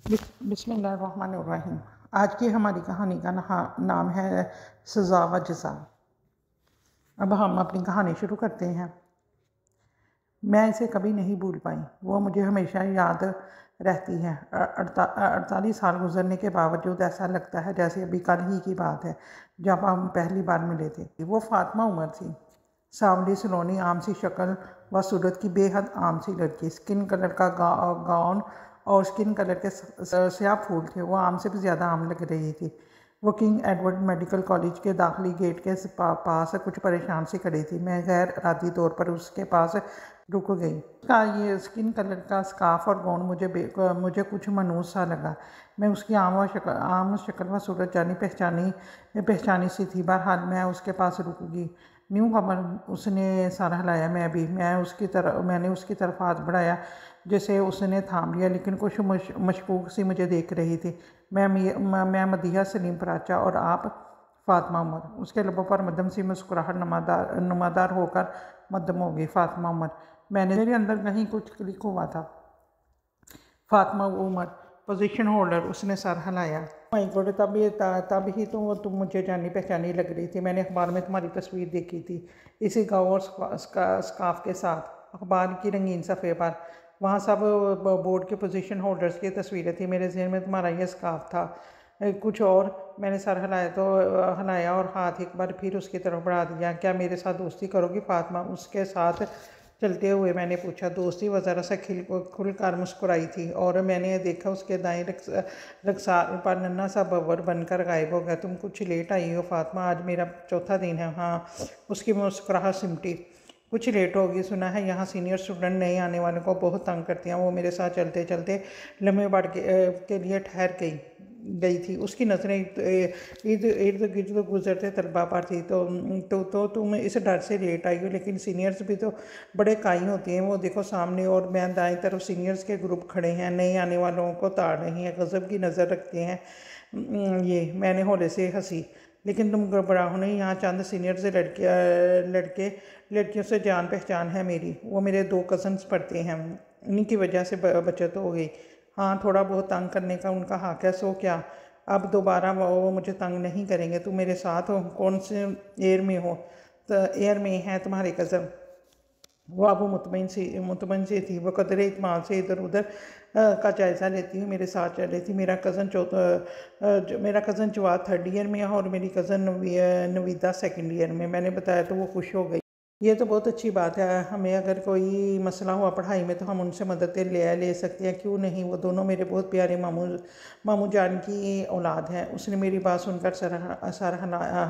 बिस्मिल्लाहिर्रहमानिर्रहीम। आज की हमारी कहानी का नाम है सज़ा व जज़ा। अब हम अपनी कहानी शुरू करते हैं। मैं इसे कभी नहीं भूल पाई, वो मुझे हमेशा याद रहती है। 48 साल गुजरने के बावजूद ऐसा लगता है जैसे अभी कल ही की बात है जब हम पहली बार मिले थे। वो फातिमा उमर थी, सांवली सलोनी, आम सी शक्ल व सूरत की बेहद आम सी लड़की। स्किन कलर का गाउन और स्किन कलर के स्याह फूल थे, वो आम से भी ज़्यादा आम लग रही थी। वो किंग एडवर्ड मेडिकल कॉलेज के दाखिली गेट के पास कुछ परेशान सी खड़ी थी। मैं गैर इरादी तौर पर उसके पास रुक गई। उसका ये स्किन कलर का स्कार्फ और गाउन मुझे कुछ मनहूस सा लगा। मैं उसकी आम शक्ल व सूरत जानी पहचानी सी थी। बहरहाल मैं उसके पास रुक गई। न्यू कमर, उसने सर हिलाया। मैंने उसकी तरफ हाथ बढ़ाया जैसे उसने थाम लिया, लेकिन कुछ मशकूक सी मुझे देख रही थी। मैं मदीहा सलीम पराचा और आप फातिमा उमर। उसके लबों पर मध्यम सी मुस्कुराहट नुमादार होकर मध्यम हो गई। फातिमा उमर। मेरे अंदर कहीं कुछ क्लिक हुआ था। Fatima Umar, position holder. उसने सर हिलाया। माय गॉड, तब ही तो तुम मुझे जानी पहचानी लग रही थी। मैंने अखबार में तुम्हारी तस्वीर देखी थी, इसी गाउन और स्कार्फ के साथ, अखबार की रंगीन सफ़े पर। वहाँ सब बोर्ड के पोजीशन होल्डर्स की तस्वीरें थी। मेरे जहन में तुम्हारा यह स्कार्फ था। कुछ और? मैंने सर हिलाया और हाथ एक बार फिर उसकी तरफ बढ़ा दिया। क्या मेरे साथ दोस्ती करोगी फातिमा? उसके साथ चलते हुए मैंने पूछा। दोस्ती? वह ज़रा सा खुलकर मुस्कुराई थी और मैंने देखा उसके दाएं रखसार पर नन्हा सा बब्बर बनकर गायब हो गया। तुम कुछ लेट आई हो फातिमा, आज मेरा चौथा दिन है। हाँ, उसकी मुस्कुराहट सिमटी। कुछ लेट होगी। सुना है यहाँ सीनियर स्टूडेंट नए आने वालों को बहुत तंग करती हैं। वो मेरे साथ चलते चलते लम्हे बाड़ के लिए ठहर गई थी। उसकी नज़रें इर्द गिर्द गुजरते तलबा पर थी। तो तुम इस डर से लेट आई हो, लेकिन सीनियर्स भी तो बड़े काई होती हैं। वो देखो सामने और मैं दाएं तरफ सीनियर्स के ग्रुप खड़े हैं, नए आने वालों को ताड़ रही हैं, गज़ब की नज़र रखते हैं ये। मैंने हौले से हंसी। लेकिन तुम घबराओ नहीं, यहाँ चंद सीनियर से लड़कियों से जान पहचान है मेरी। वो मेरे 2 कज़न्स पढ़ते हैं, उन्हीं की वजह से बचत हो गई। हाँ, थोड़ा बहुत तंग करने का उनका हक है। सो क्या अब दोबारा वो मुझे तंग नहीं करेंगे? तुम मेरे साथ हो? कौन से एयर में हो? तो एयर में है तुम्हारी कज़न। वो अब मुतमईन सी थी। वो कदरे इत्मीनान से इधर उधर का जायज़ा लेती हुई मेरे साथ चल रही थी। मेरा कज़न जवाद 3rd ईयर में है और मेरी कज़न नवीदा 2nd ईयर में। मैंने बताया तो वो खुश हो गई। ये तो बहुत अच्छी बात है। हमें अगर कोई मसला हुआ पढ़ाई में तो हम उनसे मदद ले सकते हैं, क्यों नहीं? वो दोनों मेरे बहुत प्यारे मामू जान की औलाद हैं। उसने मेरी बात सुनकर सर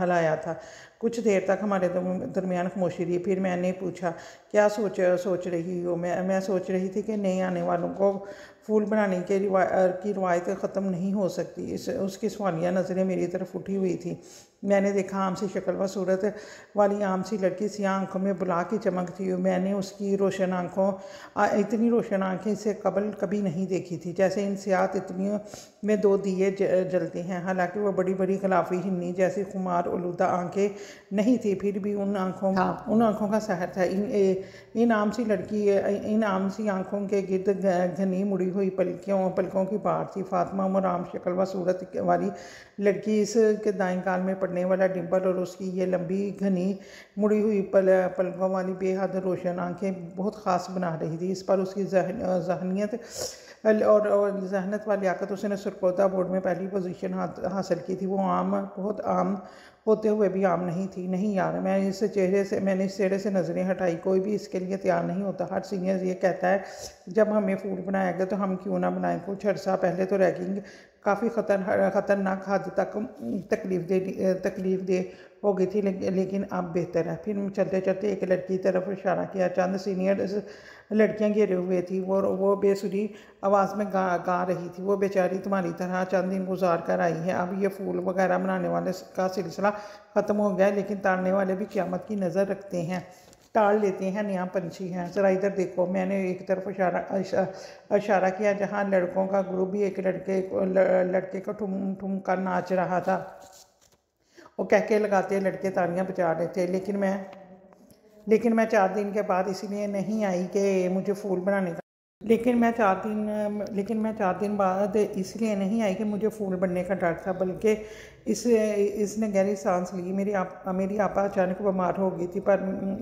हिलाया था। कुछ देर तक हमारे दरमियान खामोशी रही। फिर मैंने पूछा, क्या सोच रही हो? मैं सोच रही थी कि नए आने वालों को फूल बनाने की रवायत ख़त्म नहीं हो सकती। उसकी सवालिया नज़रें मेरी तरफ उठी हुई थी। मैंने देखा आम सी शक्ल व सूरत वाली आम सी लड़की, सियाह आंखों में बुला की चमक थी। मैंने उसकी इतनी रोशन आंखें इससे कबल कभी नहीं देखी थी। जैसे इन सियाह तितलियों में 2 दिए जलते हैं। हालांकि वो बड़ी बड़ी गलाफी हिन्नी जैसी खुमार आलूदा आंखें नहीं थी, फिर भी उन आंखों का सहर था। इन आम सी आंखों के गिर्द घनी मुड़ी हुई पलकों की बाढ़ थी। फातिमा उमर, आम शक्ल व सूरत वाली लड़की, इसके दाएं गाल में पड़ने वाला डिंपल और उसकी ये लंबी घनी मुड़ी हुई पलकों वाली बेहद रोशन आंखें बहुत ख़ास बना रही थी। इस पर उसकी जहनीत और जहनत व लियाकत। उसने सरकोदा बोर्ड में पहली पोजीशन हासिल की थी। वो बहुत आम होते हुए भी आम नहीं थी। नहीं यार, मैंने इस चेहरे से नज़रें हटाई। कोई भी इसके लिए तैयार नहीं होता। हर सीनियर ये कहता है जब हमें फूल बनाया गया तो हम क्यों ना बनाएं। कुछ अर्सा पहले तो रैगिंग काफ़ी ख़तरनाक हद तक तकलीफ दे हो गई थी, लेकिन अब बेहतर है। फिर चलते चलते एक लड़की की तरफ इशारा किया। चंद सीनियर लड़कियां घेरे हुए थी। वो बेसुरी आवाज़ में गा रही थी। वो बेचारी तुम्हारी तरह चंद दिन गुजार कर आई है। अब ये फूल वगैरह बनाने वाले का सिलसिला ख़त्म हो गया है, लेकिन ताड़ने वाले भी क़यामत की नज़र रखते हैं, टाल लेते हैं। नया पंछी हैं, ज़रा इधर देखो। मैंने एक तरफ इशारा किया जहाँ लड़कों का ग्रुप भी एक लड़के को ठुम कर नाच रहा था। वो कहके लगाते लड़के तालियां बजा रहे थे। लेकिन मैं 4 दिन के बाद इसलिए नहीं आई कि मुझे फूल बनाने का लेकिन मैं 4 दिन बाद इसलिए नहीं आई कि मुझे फूल बनने का डर था, बल्कि इसने गहरी सांस ली। मेरी आपा अचानक बीमार हो गई थी,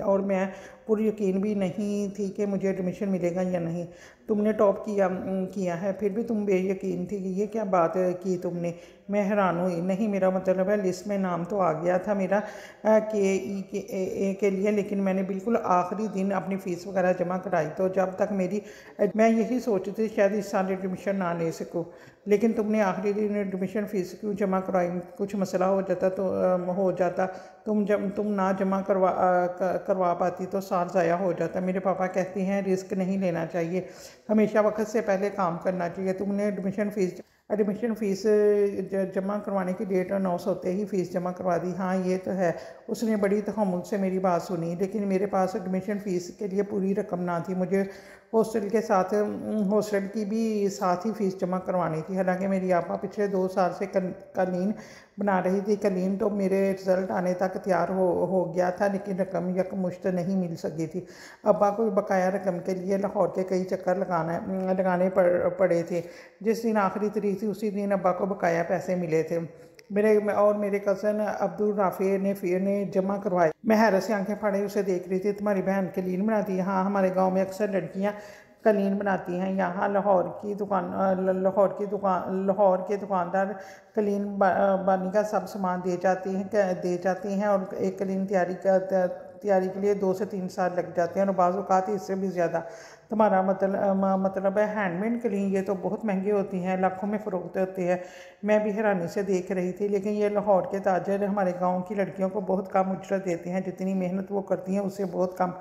और मैं पूरी यकीन भी नहीं थी कि मुझे एडमिशन मिलेगा या नहीं। तुमने टॉप किया है, फिर भी तुम बेयकीन थी। ये क्या बात की तुमने? मैं हैरान हुई। नहीं, मेरा मतलब है लिस्ट में नाम तो आ गया था मेरा के लिए, लेकिन मैंने बिल्कुल आखिरी दिन अपनी फ़ीस वगैरह जमा कराई। तो जब तक मैं यही सोचती थी शायद इस साल एडमिशन ना ले सकूँ, लेकिन तुमने आखिरी दिन एडमिशन फ़ीस क्यों जमा करवाई? कुछ मसला हो जाता। तुम ना जमा करवा पाती तो साल ज़ाया हो जाता। मेरे पापा कहते हैं रिस्क नहीं लेना चाहिए, हमेशा वक्त से पहले काम करना चाहिए। तुमने एडमिशन फ़ीस जमा करवाने की डेट अनाउंस होते ही फ़ीस जमा करवा दी। हाँ, ये तो है। उसने बड़ी तहम्मुल से मेरी बात सुनी, लेकिन मेरे पास एडमिशन फ़ीस के लिए पूरी रकम ना थी। मुझे हॉस्टल की भी साथ ही फ़ीस जमा करवानी थी। हालांकि मेरी आपा पिछले 2 साल से कालीन बना रही थी। कालीन तो मेरे रिज़ल्ट आने तक तैयार हो गया था, लेकिन रकम यकमुश्त नहीं मिल सकी थी। अब्बा को बकाया रकम के लिए लाहौर के कई चक्कर लगाने पड़े थे। जिस दिन आखिरी तारीख थी उसी दिन अब्बा को बकाया पैसे मिले थे। मेरे कज़न अब्दुल राफ़ी ने जमा करवाए। मैं हैरत से आंखें फाड़े उसे देख रही थी। तुम्हारी बहन कालीन बनाती है? हाँ, हमारे गांव में अक्सर लड़कियां कालीन बनाती हैं। यहाँ लाहौर के दुकानदार कालीन बानी का सब सामान दे जाती हैं और एक कालीन तैयारी के लिए 2 से 3 साल लग जाते हैं, और बाज़ औक़ात इससे भी ज़्यादा। तुम्हारा मतलब है हैंडमेड कालीन? ये तो बहुत महंगी होती हैं, लाखों में फ़रोख्त होती है। मैं भी हैरानी से देख रही थी, लेकिन ये लाहौर के ताजर हमारे गांव की लड़कियों को बहुत कम उजरत देते हैं। जितनी मेहनत वो करती हैं उससे बहुत कम।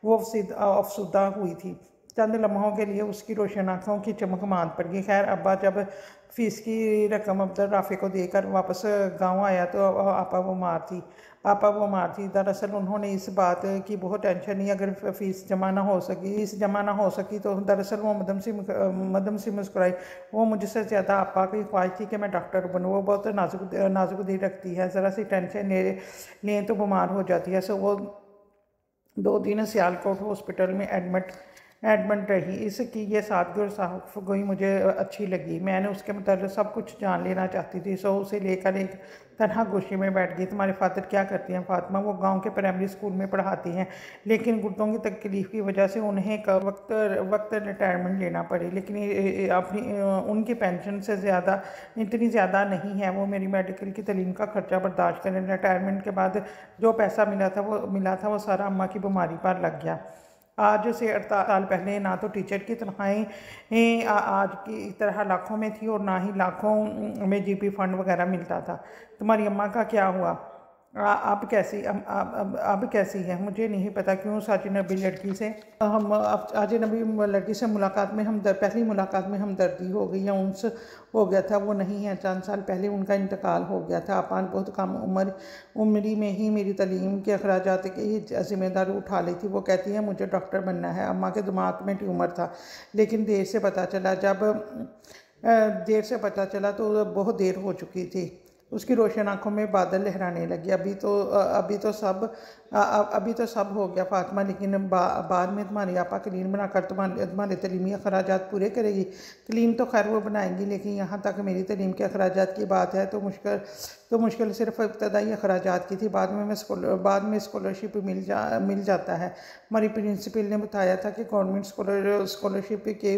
वो अफसुदा हुई थी। चंद लम्हों के लिए उसकी रोशन आँखों की चमक मांद पड़ गई। खैर, अब्बा जब फ़ीस की रकम अब्दुल राफ़ी को देकर वापस गांव आया तो आपा बीमार थी। दरअसल उन्होंने इस बात की बहुत टेंशन ली। अगर फ़ीस जमा ना हो सकी तो दरअसल वो मदम सी मुस्कुराई। वो मुझसे ज़्यादा आपा की ख्वाहिश थी कि मैं डॉक्टर बनूँ। वो बहुत नाजुक दिल रखती है, ज़रा सी टेंशन लें तो बीमार हो जाती है। सो वो 2 दिन सियालकोट हॉस्पिटल में एडमिट रही। इसकी ये सादगी और साफ़गोई मुझे अच्छी लगी। मैंने उसके मतलब सब कुछ जान लेना चाहती थी। सो उसे लेकर एक तनहा गोशी में बैठ गई। तुम्हारे फादर क्या करती हैं? फातिमा? वो गांव के प्राइमरी स्कूल में पढ़ाती हैं, लेकिन गुर्दों की तकलीफ़ की वजह से उन्हें वक्त रिटायरमेंट लेना पड़ी। लेकिन उनकी पेंशन से इतनी ज़्यादा नहीं है। वो मेरी मेडिकल की तलीम का खर्चा बर्दाश्त करें। रिटायरमेंट के बाद जो पैसा मिला था वो सारा अम्मा की बीमारी पर लग गया। आज से 48 साल पहले ना तो टीचर की तनख्वाहें आज की तरह लाखों में थी, और ना ही लाखों में जीपी फंड वगैरह मिलता था। तुम्हारी अम्मा का क्या हुआ? अब कैसी है? मुझे नहीं पता क्यों अजनबी लड़की से मुलाकात में पहली मुलाकात में हमदर्दी हो गई या उनस हो गया था। वो नहीं है। चंद साल पहले उनका इंतकाल हो गया था। आपा बहुत कम उम्री में ही मेरी तालीम के अखराजात की जिम्मेदारी उठा ली थी। वो कहती है मुझे डॉक्टर बनना है। अम्मा के दिमाग में ट्यूमर था, लेकिन देर से पता चला तो बहुत देर हो चुकी थी। उसकी रोशन आंखों में बादल लहराने लगी। अभी तो सब हो गया फातिमा, लेकिन बाद में तुम्हारी आपा कालीन बनाकर तुम्हारे तलीमी अखराजात पूरे करेगी। कालीन तो खैर वो बनाएंगी, लेकिन यहाँ तक मेरी तलीम के अखराजात की बात है तो मुश्किल सिर्फ इब्तदाई अखराजात की थी। बाद में स्कॉलरशिप मिल जाता है। हमारी प्रिंसिपल ने बताया था कि गवर्नमेंट स्कॉलरशिप के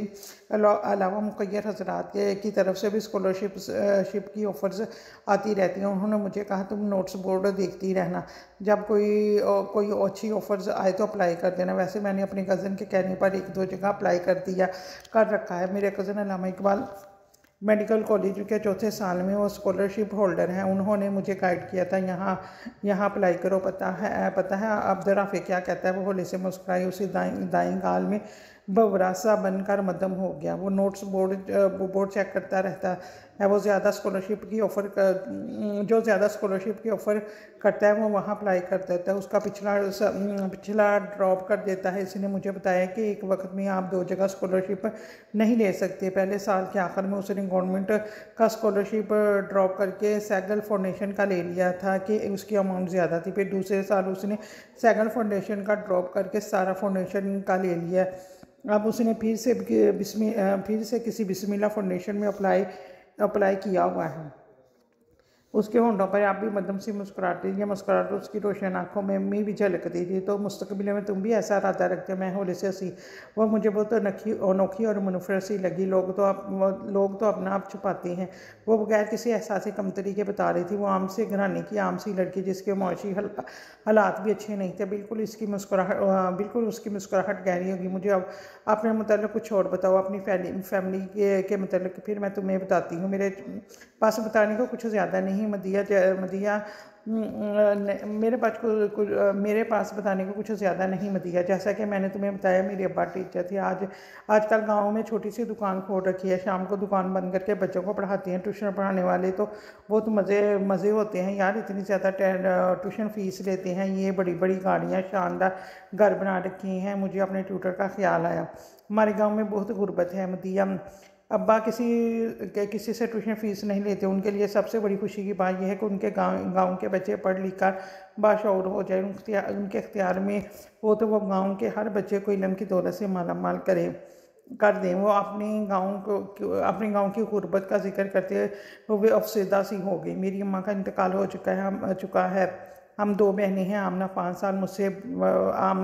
अलावा मुक़य्यर हज़रात की तरफ से भी स्कॉलरशिप की ऑफ़र्स आती रहती हैं। उन्होंने मुझे कहा तुम नोट्स बोर्ड देखती रहना, जब कोई अच्छी ऑफ़र्स आए तो अप्लाई कर देना। वैसे मैंने अपने कज़न के कहने पर 1-2 जगह अप्लाई कर रखा है। मेरे कज़न अल्लामा इकबाल मेडिकल कॉलेज के 4थे साल में वो स्कॉलरशिप होल्डर हैं। उन्होंने मुझे गाइड किया था यहाँ अप्लाई करो। पता है अब्दुल राफ़ी क्या कहता है? वो होले से मुस्कुराई। उसी दाएं गाल में बवरासा बनकर मदम हो गया। वो नोट्स बोर्ड चेक करता रहता है। वो ज़्यादा स्कॉलरशिप की ऑफ़र करता है वो वहाँ अप्लाई कर देता है। उसका पिछला ड्रॉप कर देता है। इसने मुझे बताया कि एक वक्त में आप 2 जगह स्कॉलरशिप नहीं ले सकते। पहले साल के आखिर में उसने गवर्नमेंट का स्कॉलरशिप ड्रॉप करके सैगल फाउंडेशन का ले लिया था कि उसकी अमाउंट ज़्यादा थी। फिर दूसरे साल उसने सैगल फाउंडेशन का ड्रॉप करके सारा फाउंडेशन का ले लिया। अब उसने फिर से किसी बिस्मिल्लाह फाउंडेशन में अप्लाई किया हुआ है। उसके होंठों पर आप भी मध्यम सी मुस्कुराहट थी, मुस्कुराहट उसकी रोशन आंखों में भी झलकती थी। तो मुस्तकबिल में तुम भी ऐसा इरादा रखते हो? मैं होले से हंसी। वह मुझे बहुत अनोखी और मुनफरद सी लगी। लोग तो अपना आप छुपाते हैं। वो बगैर किसी एहसास कमतरी के बता रही थी। वो आम से घराने की आम सी लड़की जिसके मुआशी हालात भी अच्छे नहीं थे। बिल्कुल उसकी मुस्कुराहट गहरी होगी। मुझे अब अपने मतलब कुछ और बताओ, अपनी फैमिली के मतलब। फिर मैं तुम्हें बताती हूँ। मेरे पास बताने को कुछ ज़्यादा नहीं मदिया मेरे पास बताने को कुछ ज़्यादा नहीं मदिया। जैसा कि मैंने तुम्हें बताया, मेरे अब्बा टीचर थे। आजकल गांव में छोटी सी दुकान खोल रखी है। शाम को दुकान बंद करके बच्चों को पढ़ाती हैं। ट्यूशन पढ़ाने वाले तो बहुत मज़े होते हैं यार। इतनी ज़्यादा ट्यूशन फ़ीस लेते हैं। ये बड़ी बड़ी गाड़ियाँ, शानदार घर बना रखी हैं। मुझे अपने ट्यूटर का ख्याल आया। हमारे गाँव में बहुत गुर्बत है मदिया। अब्बा किसी से ट्यूशन फ़ीस नहीं लेते। उनके लिए सबसे बड़ी खुशी की बात यह है कि उनके गांव के बच्चे पढ़ लिख कर बाशऊर हो जाए। उनके इख्तियार में हो तो वो गांव के हर बच्चे को इल्म की दौलत से माला माल कर दें। वो अपने गांव की गुर्बत का जिक्र करते हुए अफसरदा सी हो गई। मेरी अम्मा का इंतकाल हो चुका है। हम 2 बहनें हैं। आमना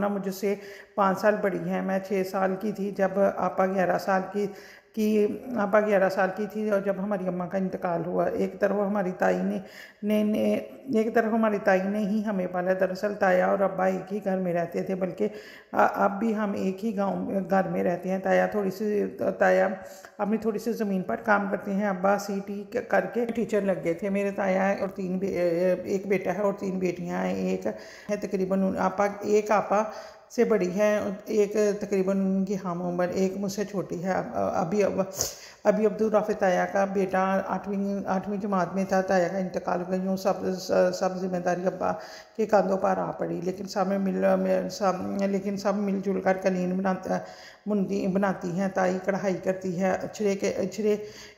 मुझसे 5 साल बड़ी है। मैं 6 साल की थी जब आपा 11 साल की थी और जब हमारी अम्मा का इंतकाल हुआ। एक तरफ हमारी ताई ने ही हमें पाला। दरअसल ताया और अब्बा एक ही घर में रहते थे, बल्कि अब भी हम एक ही घर में रहते हैं। ताया अपनी थोड़ी सी ज़मीन पर काम करते हैं। अब्बा सीटी करके टीचर लग गए थे। मेरे ताया है और एक बेटा है और 3 बेटियां हैं। एक है तकरीबन आपा से बड़ी है, एक तकरीबन उनकी हम उम्र, एक मुझसे छोटी है। अभी अब्दुल राफी ताया का बेटा 8वीं जमात में था। ताया का इंतकाल हो गया। यूँ सब जिम्मेदारी अब्बा के कंधों पर आ पड़ी। लेकिन सब मिलजुल कर कलीन बनाती हैं। ताई कढ़ाई करती है। अछरे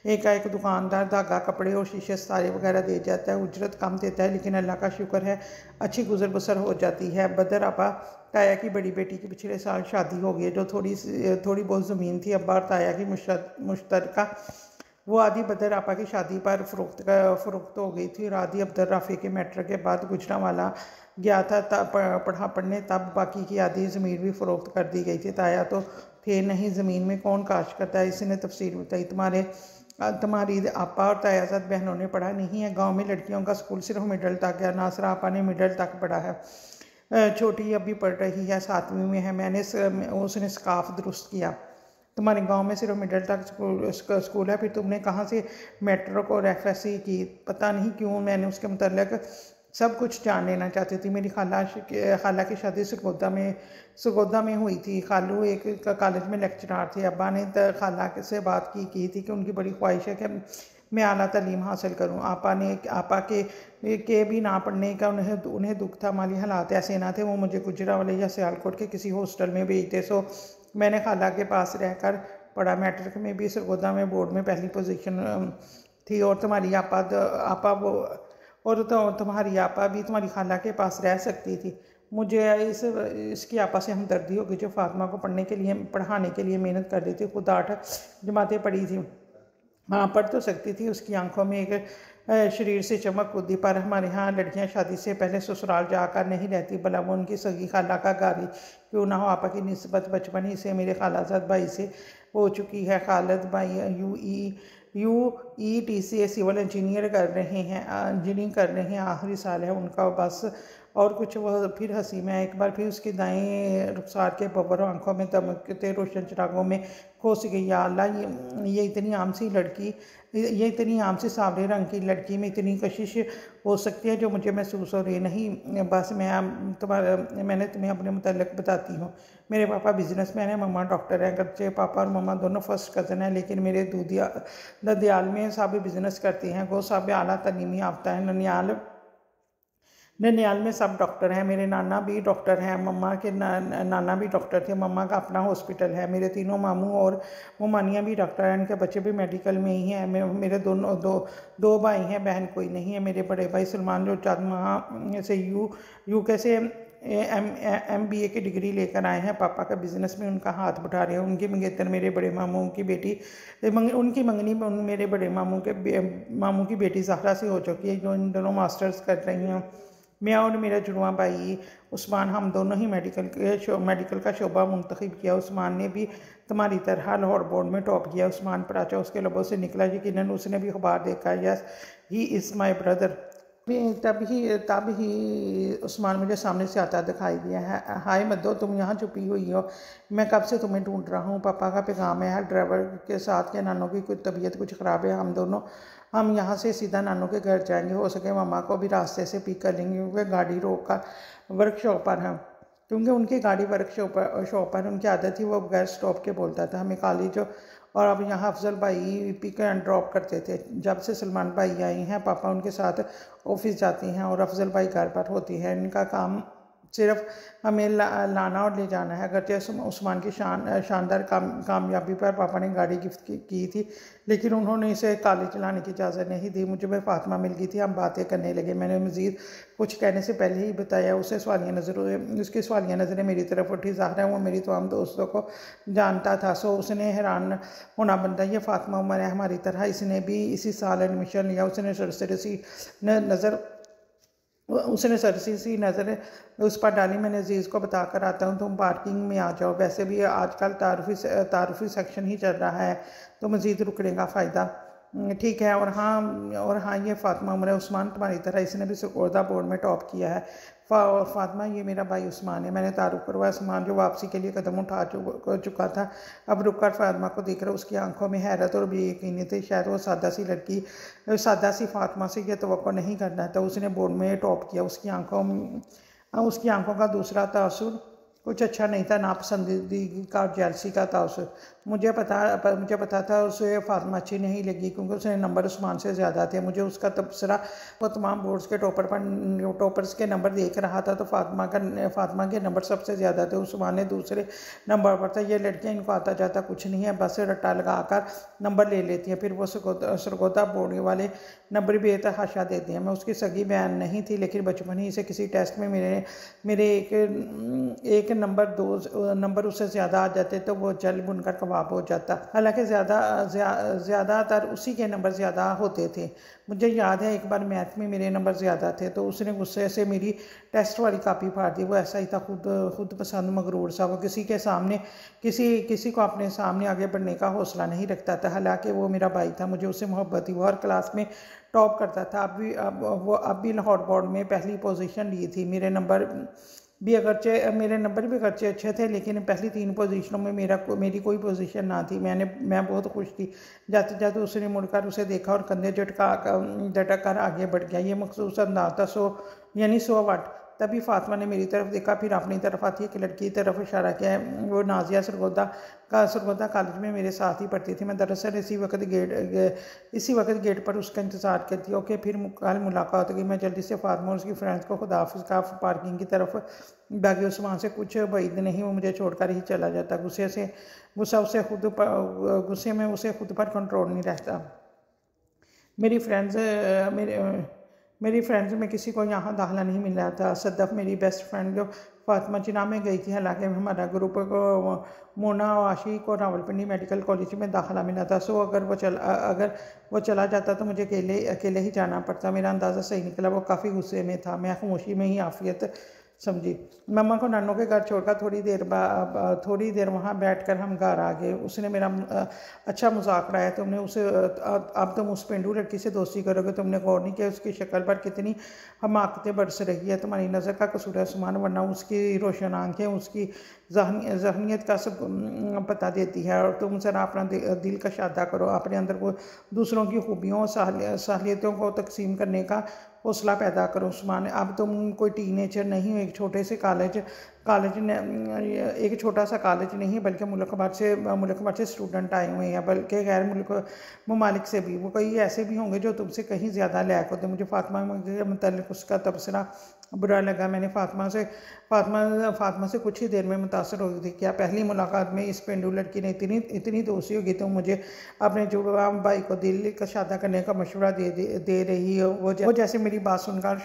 एक दुकानदार धागा, कपड़े और शीशे सितारे वगैरह दे जाता है। उजरत कम देता है, लेकिन अल्लाह का शुक्र है अच्छी गुजर बसर हो जाती है। बदर आपा ताया की बड़ी बेटी की पिछले साल शादी हो गई। जो थोड़ी बहुत ज़मीन थी अब्बा और ताया की मुश्तरका, वो आधी बदर आपा की शादी पर फ़रोख्त हो गई थी और आधी अब्दुल राफ़ी के मैट्रिक के बाद गुजरांवाला गया था पढ़ने। तब बाकी की आधी ज़मीन भी फ़रोख्त कर दी गई थी। ताया तो थे नहीं, ज़मीन में कौन काश करता है। इसने तफसील बताई। तुम्हारी आपा और तायाजाद बहनों ने पढ़ा नहीं है। गांव में लड़कियों का स्कूल सिर्फ मिडल तक है। नासरा आपा ने मिडल तक पढ़ा है। छोटी अभी पढ़ रही है, 7वीं में है। उसने स्काफ दुरुस्त किया। तुम्हारे गांव में सिर्फ मिडल तक स्कूल है, फिर तुमने कहाँ से मैट्रिक और एफएससी की? पता नहीं क्यों मैंने उसके मुतल्लिक सब कुछ जान लेना चाहती थी। मेरी खाला की शादी सरगोदा में हुई थी। खालू एक कॉलेज में लेक्चरार थे। अब्बा ने खाला से बात की थी कि उनकी बड़ी ख्वाहिश है कि मैं आला तालीम हासिल करूं। आपा के भी ना पढ़ने का उन्हें दुख था। माली हालात ऐसे ना थे वो मुझे गुजरांवाले या सियालकोट के किसी हॉस्टल में भेजते। सो मैंने खाला के पास रहकर पढ़ा। मैट्रिक में भी सरगोदा में बोर्ड में पहली पोजीशन थी। और तुम्हारी आपा भी तुम्हारी खाला के पास रह सकती थी। मुझे इसकी आपा से हमदर्दी हो गई जो फातिमा को पढ़ाने के लिए मेहनत कर रही थी। खुद 8 जमातें पढ़ी थी। हाँ, पढ़ तो सकती थी। उसकी आंखों में एक शरीर से चमक होती। पर हमारे यहाँ लड़कियाँ शादी से पहले ससुराल जाकर नहीं रहती, भला वो उनकी सगी खाला का घर ही क्यों ना हो। आपा की निस्बत बचपन ही से मेरे खालाजाद भाई से हो चुकी है। खालद भाई UETC सिविल इंजीनियरिंग कर रहे हैं। आखिरी साल है उनका बस। और कुछ वह फिर हंसी में एक बार फिर उसके दाएं रुखसार के बब्बर आंखों में दमकते रोशन चिरागों में खोस गई। या अल्लाह, ये इतनी आम सी सांवले रंग की लड़की में इतनी कशिश हो सकती है जो मुझे महसूस हो रही नहीं। बस मैंने तुम्हें अपने मुतल्लिक बताती हूँ। मेरे पापा बिजनेसमैन हैं, मम्मा डॉक्टर हैं। गरचे पापा और मम्मा दोनों फर्स्ट कज़न हैं, लेकिन मेरे ददियाल में सब बिजनेस करते हैं। वो सब आला तलीमी याफ्ता है। ननियाल में सब डॉक्टर हैं। मेरे नाना भी डॉक्टर हैं। मम्मा के नाना भी डॉक्टर थे। मम्मा का अपना हॉस्पिटल है। मेरे तीनों मामू और मोमानियाँ भी डॉक्टर हैं। उनके बच्चे भी मेडिकल में ही हैं। मेरे दो भाई हैं, बहन कोई नहीं है। मेरे बड़े भाई सलमान जो 4 माह से यूके से MBA की डिग्री लेकर आए हैं, पापा का बिज़नेस में उनका हाथ बटा रहे हैं। उनकी मंगेतर मेरे बड़े मामू की बेटी, उनकी मंगनी में मेरे बड़े मामू की बेटी ज़हरा से हो चुकी है, जो इन दोनों मास्टर्स कर रही हैं। मैं और मेरा जुड़वा भाई उस्मान, हम दोनों ही मेडिकल का शोबा मुंतखब किया। उस्मान ने भी तुम्हारी तरह लाहौर बोर्ड में टॉप किया। उस्मान पर आचा उसके लबों से निकला, यकीनन उसने भी अखबार देखा। Yes, he is my brother. तब ही उस्मान मुझे सामने से आता दिखाई दिया है। हाय मद्दो, तुम यहाँ छुपी हुई हो, मैं कब से तुम्हें ढूंढ रहा हूँ। पापा का पैगाम है ड्राइवर के साथ कि नानों की कुछ तबीयत कुछ ख़राब है। हम यहाँ से सीधा नानों के घर जाएंगे, हो सके मामा को भी रास्ते से पिक कर लेंगे, क्योंकि गाड़ी रोक कर वर्कशॉप पर है, क्योंकि उनकी गाड़ी वर्कशॉप पर उनकी आदत थी, वो बगैर स्टॉप के बोलता था। हमें कॉलेज और अब यहाँ अफजल भाई पिक एंड ड्रॉप करते थे। जब से सलमान भाई आई हैं, पापा उनके साथ ऑफिस जाती हैं और अफजल भाई घर पर होती हैं। इनका काम सिर्फ हमें लाना और ले जाना है। अगरचे उस्मान की शानदार कामयाबी पर पापा ने गाड़ी गिफ्ट की थी, लेकिन उन्होंने इसे कॉलेज चलाने की इजाज़त नहीं दी। मुझे में फातिमा मिल गई थी, हम बातें करने लगे। मैंने मज़ीद कुछ कहने से पहले ही बताया। उसकी सवालिया नज़रें मेरी तरफ उठी। ज़ाहिर है वो मेरी तमाम दोस्तों को जानता था, सो उसने हैरान होना बनता। ये फातिमा उमर है हमारी तरह, इसने भी इसी साल एडमिशन लिया। उसने सरसी सी नज़र उस पर डाली। मैंने अजीज़ को बताकर आता हूँ, तुम पार्किंग में आ जाओ, वैसे भी आजकल तारुफी सेक्शन ही चल रहा है, तो मज़ीद रुकने का फ़ायदा। ठीक है। और हाँ, ये फातिमा उमर है उस्मान तुम्हारी तरह, इसने भी सिकोर्दा बोर्ड में टॉप किया है। और फातिमा, ये मेरा भाई उस्मान है। मैंने तारुफ करवाया। उस्मान जो वापसी के लिए कदम उठा चुका था, अब रुककर फातिमा को देख रहा। उसकी आंखों में हैरत और बेयकीनी थी। शायद वो सादा सी फातिमा से यह तवक्को नहीं करना था। उसने बोर्ड में टॉप किया। उसकी आंखों का दूसरा तासुर कुछ अच्छा नहीं था, नापसंदीदगी का और जेलसी का तासुर। मुझे पता था उसे फातिमा अच्छी नहीं लगी, क्योंकि उसके नंबर उस्मान से ज़्यादा थे। मुझे उसका तबसरा, वो तमाम बोर्ड्स के टॉपर्स के नंबर देख रहा था, तो फातिमा के नंबर सबसे ज़्यादा थे। उस्मान ने दूसरे नंबर पर था। ये लड़कियाँ, इनको आता जाता कुछ नहीं है, बस रट्टा लगा कर नंबर ले लेती हैं, फिर वो सरगोदा बोर्ड वाले नंबर भी तहाशा देती हैं। मैं उसकी सगी बहन नहीं थी, लेकिन बचपन ही से किसी टेस्ट में मेरे एक नंबर उससे ज़्यादा आ जाते, तो वो जल बुनकर कबाब हो जाता। हालांकि ज़्यादातर उसी के नंबर ज़्यादा होते थे। मुझे याद है एक बार मैथ में मेरे नंबर ज़्यादा थे, तो उसने गुस्से से मेरी टेस्ट वाली कापी फाड़ दी। वो ऐसा ही था, खुद पसंद मगरूर सा। वो किसी को अपने सामने आगे बढ़ने का हौसला नहीं रखता था। हालांकि वो मेरा भाई था, मुझे उससे मोहब्बत थी। वो हर क्लास में टॉप करता था। अब भी लाहौर बोर्ड में पहली पोजीशन ली थी। मेरे नंबर भी अगरचे अच्छे थे, लेकिन पहली 3 पोजीशनों में मेरी कोई पोजीशन ना थी। मैं बहुत खुश थी। जाते जाते उसने मुड़कर उसे देखा और कंधे झटक कर आगे बढ़ गया। ये मखसूस अंदाज था, 100 वाट। तभी फातिमा ने मेरी तरफ देखा, फिर अपनी तरफ आती है कि लड़की की तरफ इशारा किया है। वो नाजिया सरगोदा कॉलेज में मेरे साथ ही पढ़ती थी। मैं दरअसल इसी वक्त गेट पर उसका इंतज़ार करती। ओके, फिर कल मुलाकात होगी। मैं जल्दी से फातिमा और उसकी फ्रेंड्स को खुदाफिज़ का पार्किंग की तरफ भागी। उस्मान से कुछ बैद नहीं, वो मुझे छोड़कर ही चला जाता। गुस्से में उसे खुद पर कंट्रोल नहीं रहता। मेरी फ्रेंड्स में किसी को यहाँ दाखिला नहीं मिल रहा था। सदफ मेरी बेस्ट फ्रेंड जो फातिमा जिना में गई थी। हालांकि हमारा ग्रुप को मोना और आशिक को रावलपिंडी मेडिकल कॉलेज में दाखिला मिला था। सो अगर वो चला जाता तो मुझे अकेले ही जाना पड़ता। मेरा अंदाज़ा सही निकला। वो काफ़ी गुस्से में था। मैं खामोशी में ही आफियत समझी। मम्मा को नानों के घर छोड़कर थोड़ी देर वहाँ बैठकर हम घर आ गए। उसने मेरा अच्छा मजाक उड़ाया। अब तुम उस पेंडू लड़की से दोस्ती करोगे। तुमने गौर नहीं किया उसकी शक्ल पर कितनी हमाकतें बरस रही है। तुम्हारी नज़र का कसूर है उस्मान, वरना उसकी रोशन आंखें उसकी जहनीत का सब पता देती है। और तुम ज़रा अपना दिल का शादा करो, अपने अंदर को दूसरों की खूबियों और साहलियतों को तकसीम करने का हौसला पैदा करो। उस्मान, अब तुम कोई टीनेजर नहीं हो, एक छोटे से कॉलेज कॉलेज ने एक छोटा सा कॉलेज नहीं बल्कि मुल्क भर से स्टूडेंट आए हुए हैं, बल्कि गैर मुल्क ममालिक से भी। वो कई ऐसे भी होंगे जो तुमसे कहीं ज़्यादा लायक होते। मुझे फ़ातिमा के मतलब उसका तबसरा बुरा लगा। मैंने फ़ातिमा से कुछ ही देर में मुतासर हो गई थी। क्या पहली मुलाकात में इस पेंडू लड़की ने इतनी दोस्ती होगी तो मुझे अपने जुड़वा भाई को दिल का शादा करने का मशवरा दे रही हो। वो जैसे मेरी बात सुनकर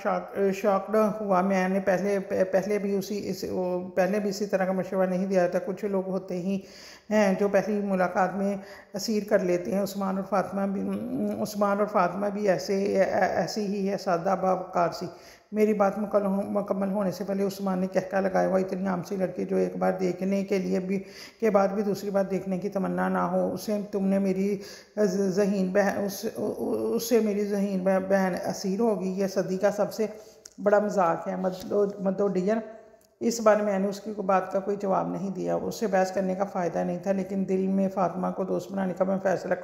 शॉक्ड हुआ। मैंने पहले भी इसी तरह का मशवरा नहीं दिया था। कुछ लोग होते ही हैं जो पहली मुलाकात में असीर कर लेते हैं। उस्मान और फातिमा भी ऐसी ही है, सादा बावकार सी। मेरी बात मुकम्मल होने से पहले उस्मान ने कहका लगाया, हुआ इतनी आम सी लड़की जो एक बार देखने के बाद भी दूसरी बार देखने की तमन्ना ना हो, उससे मेरी ज़हीन बहन असीर होगी। यह सदी का सबसे बड़ा मजाक है। मदो डियर। इस बार मैंने उसकी बात का कोई जवाब नहीं दिया। उससे बहस करने का फ़ायदा नहीं था, लेकिन दिल में फ़ातिमा को दोस्त बनाने का मैं फ़ैसला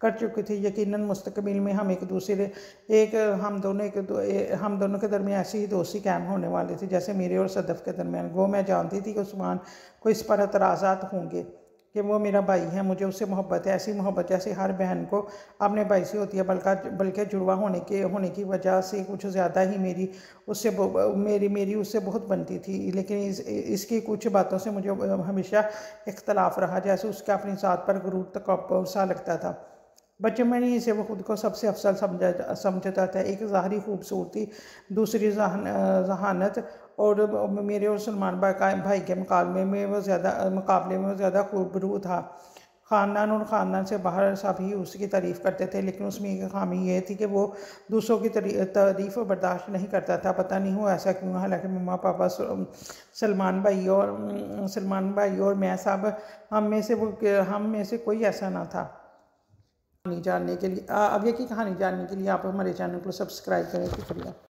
कर चुकी थी। यकीनन मुस्तकबिल में हम दोनों के दरमियान ऐसी ही दोस्ती कायम होने वाली थी जैसे मेरे और सदफ़ के दरमियान। वो मैं जानती थी कि उस्मान को इस पर एतराज़ात होंगे कि वो मेरा भाई है, मुझे उससे मोहब्बत है। ऐसी मोहब्बत जैसे हर बहन को अपने भाई से होती है, बल्कि जुड़वा होने की वजह से कुछ ज़्यादा ही मेरी उससे बहुत बनती थी। लेकिन इसकी कुछ बातों से मुझे हमेशा इख्तलाफ रहा, जैसे उसके अपनी ज़ात पर गुरूर तकब्बुर सा लगता था। बचपन ही से वो खुद को सबसे अफसल समझता था। एक ज़ाहरी खूबसूरती, दूसरी जहानत, और मेरे और सलमान भाई के मुकाबले में वो ज़्यादा खूबरू था। ख़ानदान से बाहर सभी उसकी तारीफ़ करते थे, लेकिन उसमें एक खामी ये थी कि वो दूसरों की तारीफ़ बर्दाश्त नहीं करता था। पता नहीं हो ऐसा क्यों। हालांकि मम्मा पापा, सलमान भाई और मैं सब हम में से कोई ऐसा ना था। कहानी जानने के लिए आप हमारे चैनल को सब्सक्राइब करें। शुक्रिया।